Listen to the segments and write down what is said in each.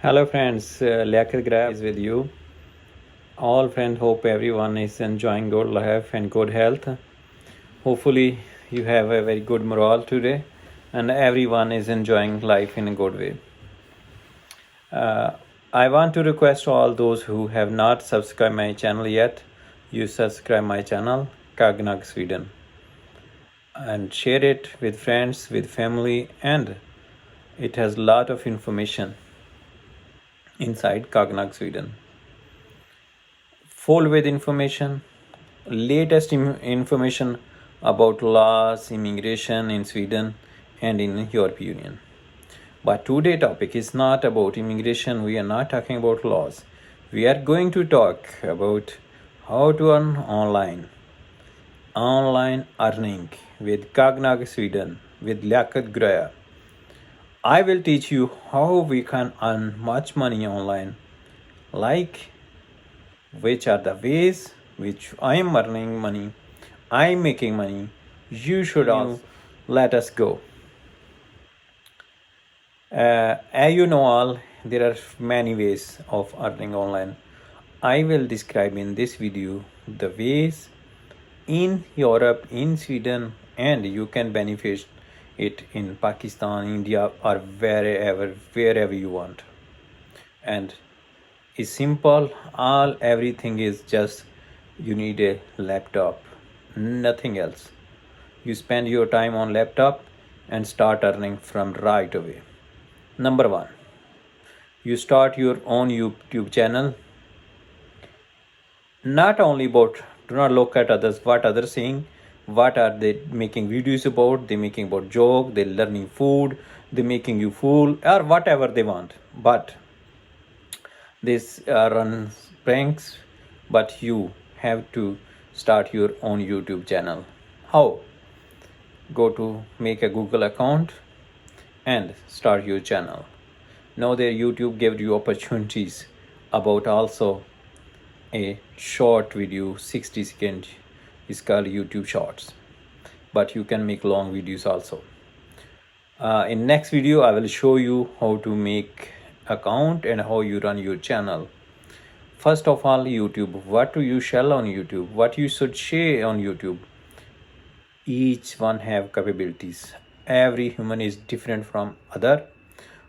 Hello friends, Liaquat Grab is with you. All friends, hope everyone is enjoying good life and good health. Hopefully you have a very good morale today and everyone is enjoying life in a good way. I want to request all those who have not subscribed my channel yet, you subscribe my channel, Kagnag Sweden, and share it with friends, with family, and it has a lot of information inside Kagnag Sweden. Full with information, latest information about laws, immigration in Sweden and in European Union. But today's topic is not about immigration. We are not talking about laws. We are going to talk about how to earn online earning with Kagnag Sweden with Liaquat Graya. I will teach you how we can earn much money online, like which are the ways which I am earning money, I am making money. You should all let us go. As you know all, there are many ways of earning online. I will describe in this video the ways in Europe, in Sweden, and you can benefit it in Pakistan, India, or wherever you want. And it's simple. Everything is just you need a laptop, nothing else. You spend your time on laptop and start earning from right away. Number one, you start your own YouTube channel. Not only about, do not look at others, what others saying, what are they making videos about, they making about joke, they learning food, they making you fool, or whatever they want. But this run pranks, but you have to start your own YouTube channel. How? Go to make a Google account and start your channel. Now their YouTube gave you opportunities about also a short video, 60 seconds is called YouTube Shorts, but you can make long videos also. In next video I will show you how to make account and how you run your channel. First of all, YouTube, what do you sell on YouTube, what you should share on YouTube. Each one have capabilities. Every human is different from other.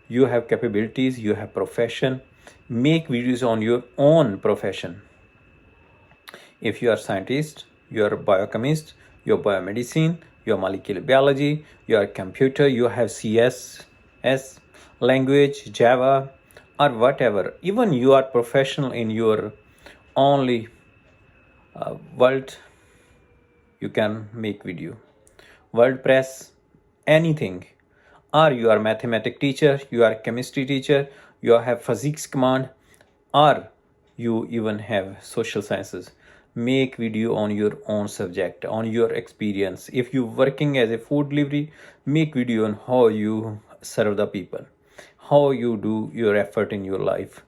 You have capabilities, you have profession. Make videos on your own profession. If you are scientist, you are biochemist, you are biomedicine, you are molecular biology, you are computer, you have CSS language, Java, or whatever. Even you are professional in your only world, you can make video. WordPress, anything. Or you are mathematics teacher, you are chemistry teacher, you have physics command, or you even have social sciences. Make video on your own subject, on your experience. If you working as a food delivery, make video on how you serve the people, how you do your effort in your life.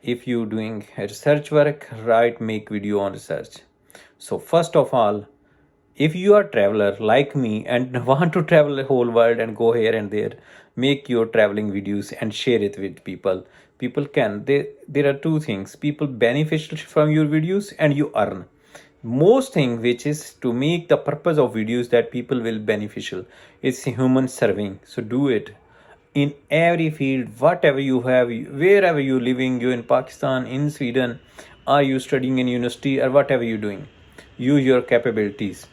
If you doing research work, make video on research. So first of all, if you are traveler like me and want to travel the whole world and go here and there, make your traveling videos and share it with people. People can, there are two things, people benefit from your videos and you earn. Most thing which is to make the purpose of videos that people will beneficial, it's human serving. So do it in every field, whatever you have, wherever you living, you in Pakistan, in Sweden, are you studying in university or whatever you doing, use your capabilities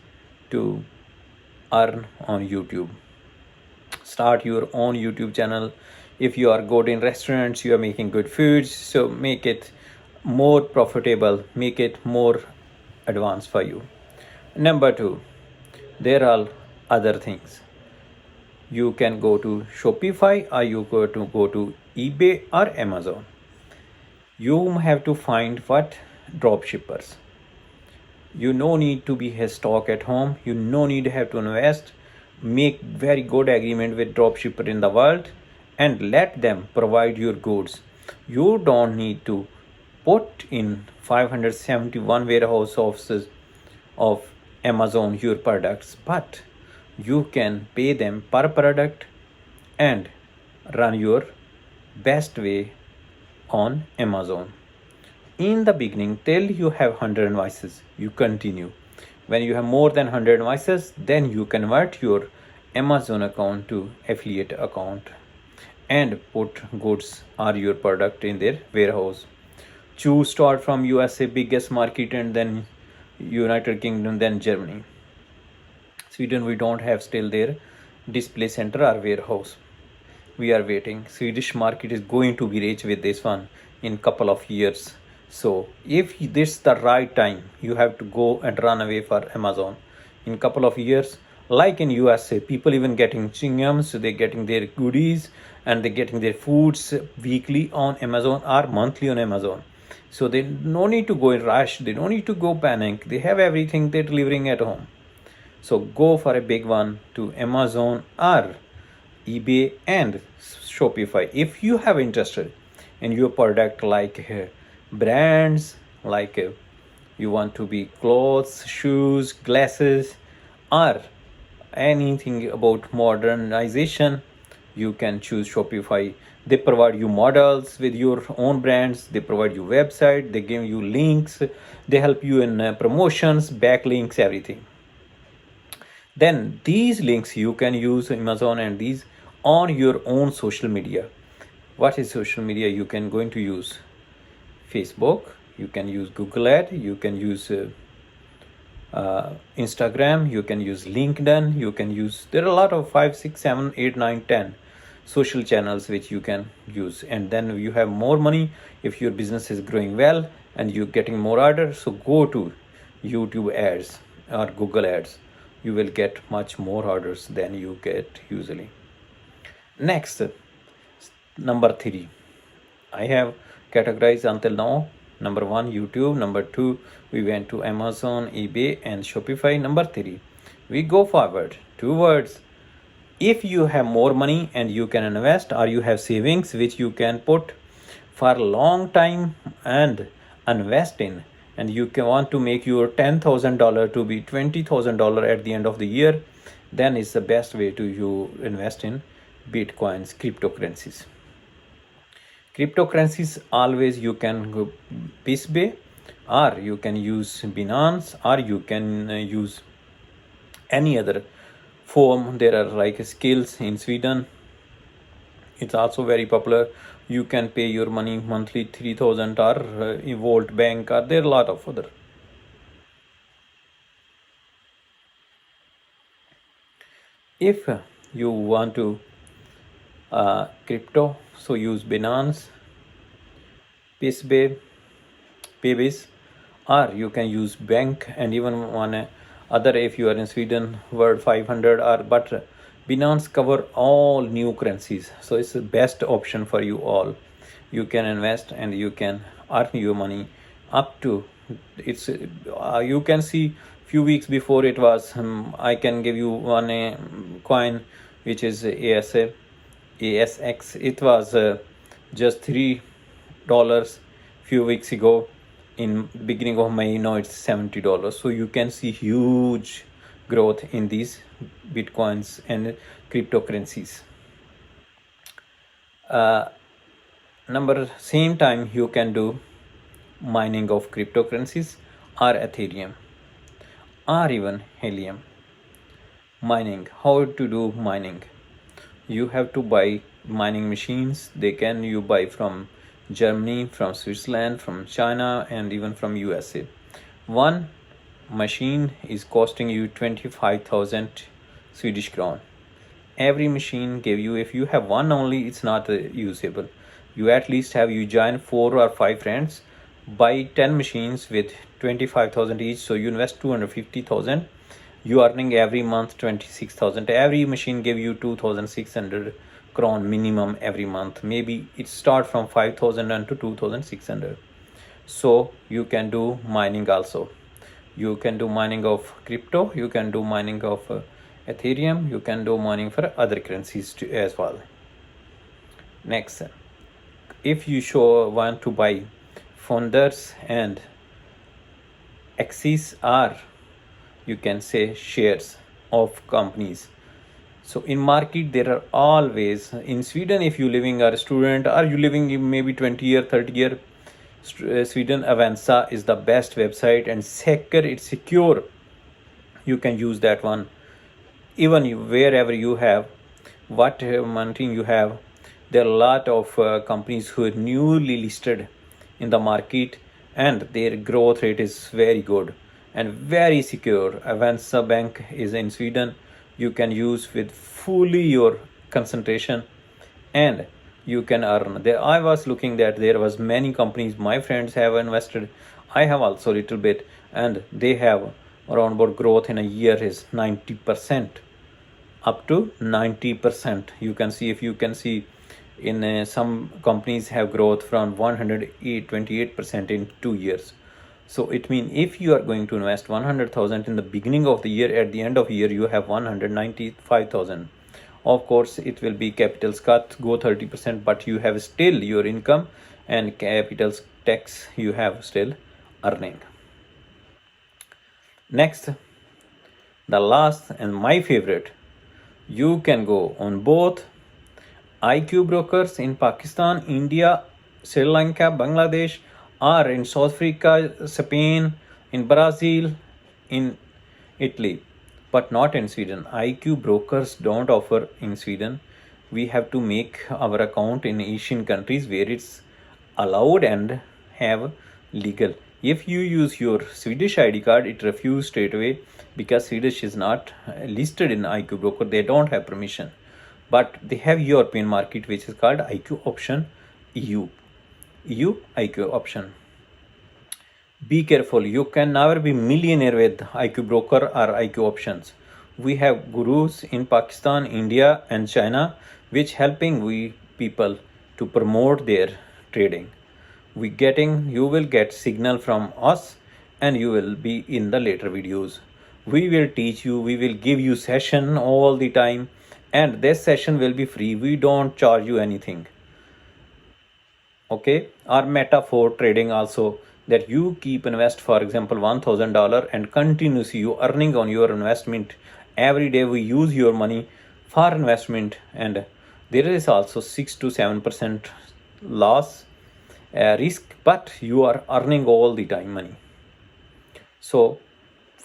to earn on YouTube. Start your own YouTube channel. If you are good in restaurants, you are making good foods, so make it more profitable, make it more advanced for you. Number two, there are other things. You can go to Shopify or you go to eBay or Amazon. You have to find what drop shippers. You no need to be a stock at home. You no need to have to invest. Make very good agreement with drop shipper in the world and let them provide your goods. You don't need to put in 571 warehouse offices of Amazon your products, but you can pay them per product and run your best way on Amazon. In the beginning, till you have 100 invoices, you continue. When you have more than 100 invoices, then you convert your Amazon account to affiliate account and put goods or your product in their warehouse. Choose start from USA, biggest market, and then United Kingdom, then Germany. Sweden, we don't have still their display center or warehouse. We are waiting. Swedish market is going to be rich with this one in couple of years. So if this is the right time, you have to go and run away for Amazon. In couple of years, like in USA, people even getting chingums, they getting their goodies and they getting their foods weekly on Amazon or monthly on Amazon. So they no need to go in rush, they don't need to go panic, they have everything they're delivering at home. So go for a big one to Amazon or eBay and Shopify. If you have interested in your product, like brands, like you want to be clothes, shoes, glasses, or anything about modernization, you can choose Shopify. They provide you models with your own brands, they provide you website, they give you links, they help you in promotions, backlinks, everything. Then these links you can use Amazon and these on your own social media. What is social media? You can going to use Facebook, you can use Google Ad, you can use Instagram, you can use LinkedIn, you can use, there are a lot of 5, 6, 7, 8, 9, 10 social channels which you can use. And then you have more money if your business is growing well and you're getting more orders. So go to YouTube ads or Google ads, you will get much more orders than you get usually. Next, number 3, I have categorized until now. Number 1, YouTube. Number 2, we went to Amazon, eBay, and Shopify. Number 3, we go forward towards, if you have more money and you can invest, or you have savings which you can put for a long time and invest in, and you can want to make your $10,000 to be $20,000 at the end of the year, then it's the best way to you invest in Bitcoins, cryptocurrencies. Cryptocurrencies, always you can go Bitsby, or you can use Binance, or you can use any other form. There are like skills in Sweden, it's also very popular. You can pay your money monthly 3,000 or Volt Bank, or there are a lot of other. If you want to crypto, so use Binance, Bitsby, Paybase, or you can use bank, and even one other if you are in Sweden, World 500, or but Binance cover all new currencies, so it's the best option for you all. You can invest and you can earn your money up to, it's you can see few weeks before it was I can give you one coin which is ASX. It was just $3 few weeks ago in beginning of May. Now it's $70. So you can see huge growth in these bitcoins and cryptocurrencies. Same time you can do mining of cryptocurrencies or Ethereum or even Helium. Mining, how to do mining? You have to buy mining machines. They can you buy from Germany, from Switzerland, from China, and even from USA. One machine is costing you 25,000 Swedish crown. Every machine give you, if you have one only, it's not usable. You at least have, you join 4 or 5 friends, buy 10 machines with 25,000 each, so you invest 250,000. You earning every month 26,000. Every machine give you 2,600 crown minimum every month. Maybe it start from 5,000 and to 2,600. So you can do mining also. You can do mining of crypto, you can do mining of Ethereum, you can do mining for other currencies too, as well. Next, if you want to buy founders and axes, or you can say shares of companies, So in market there are always, in Sweden, if you living are a student or you living in maybe 20 year 30 year, Sweden, Avanza is the best website and secure, it's secure. You can use that one even wherever you have what mounting you have. There are a lot of companies who are newly listed in the market and their growth rate is very good and very secure. Avanza Bank is in Sweden. You can use with fully your concentration and you can earn there. I was looking that there was many companies my friends have invested. I have also a little bit and they have around about growth in a year is 90%, up to 90%. You can see, if you can see in some companies have growth from 128% in 2 years. So it means if you are going to invest 100,000 in the beginning of the year, at the end of the year you have 195,000. Of course it will be capital cut, go 30%, but you have still your income and capital tax you have still earning. Next, the last and my favorite, you can go on both IQ brokers in Pakistan, India, Sri Lanka, Bangladesh, or in South Africa, Spain, in Brazil, in Italy, but not in Sweden. IQ brokers don't offer in Sweden. We have to make our account in Asian countries where it's allowed and have legal. If you use your Swedish ID card, it refuses straight away because Swedish is not listed in IQ broker. They don't have permission, but they have European market which is called IQ option EU. EU IQ option. Be careful, you can never be millionaire with IQ broker or IQ options. We have gurus in Pakistan, India and China which helping we people to promote their trading. You will get signal from us and you will be in the later videos. We will teach you, we will give you session all the time and this session will be free. We don't charge you anything. Okay, our metaphor trading also, that you keep invest for example $1,000 and continuously you earning on your investment. Every day we use your money for investment and there is also 6 to 7% loss risk, but you are earning all the time money. So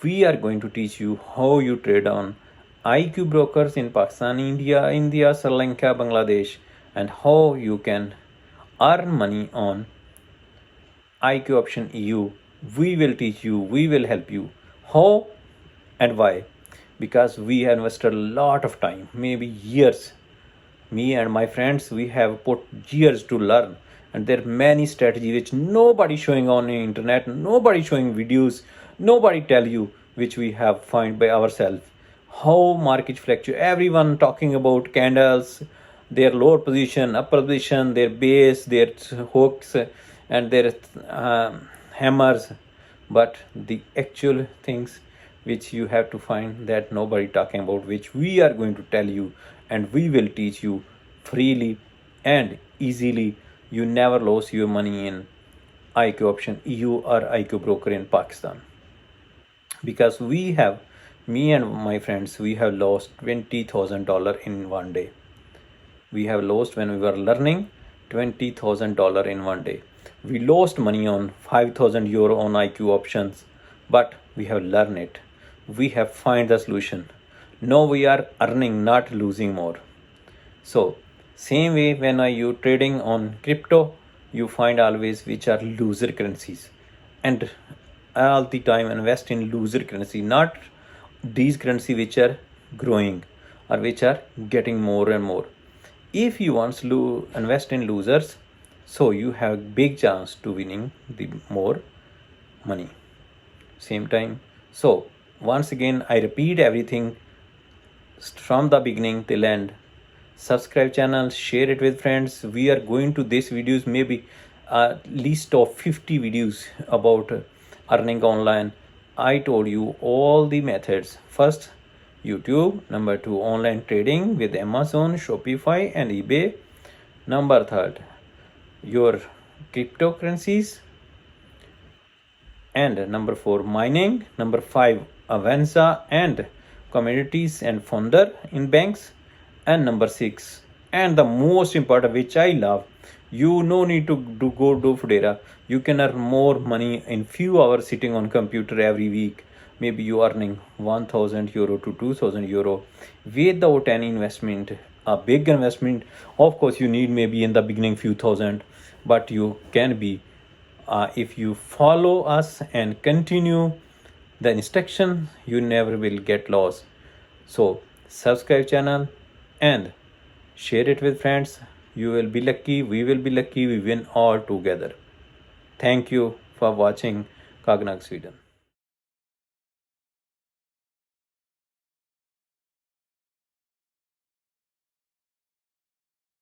we are going to teach you how you trade on IQ brokers in Pakistan, India, Sri Lanka, Bangladesh, and how you can earn money on IQ option EU. We will teach you, we will help you how and why, because we have invested a lot of time, maybe years. Me and my friends, we have put years to learn and there are many strategies which nobody showing on the internet, nobody showing videos, nobody tell you, which we have find by ourselves. How market fluctuate, everyone talking about candles, their lower position, upper position, their base, their hooks and their hammers, but the actual things which you have to find that nobody talking about, which we are going to tell you and we will teach you freely and easily. You never lose your money in IQ option EU or IQ broker in Pakistan, because we have, me and my friends, we have lost $20,000 in one day. We have lost, when we were learning, $20,000 in one day. We lost money on 5,000 euro on IQ options, but we have learned it. We have find the solution. Now we are earning, not losing more. So same way, when you trading on crypto, you find always which are loser currencies and all the time invest in loser currency, not these currency which are growing or which are getting more and more. If you want to invest in losers, so you have big chance to winning the more money same time. So once again I repeat everything from the beginning till end. Subscribe channel, share it with friends. We are going to this videos, maybe a list of 50 videos about earning online. I told you all the methods. First, YouTube. Number 2, online trading with Amazon, Shopify and eBay. Number 3, your cryptocurrencies. And number 4, mining. Number 5, Avanza. And commodities and founder in banks. And number 6, and the most important, which I love, you no need to do Fudera. You can earn more money in few hours sitting on computer every week. Maybe you earning 1000 euro to 2000 euro without any investment, a big investment. Of course you need maybe in the beginning few thousand, but you can be, if you follow us and continue the instruction, you never will get lost. So subscribe channel and share it with friends. You will be lucky, we will be lucky, we win all together. Thank you for watching Kagnag Sweden.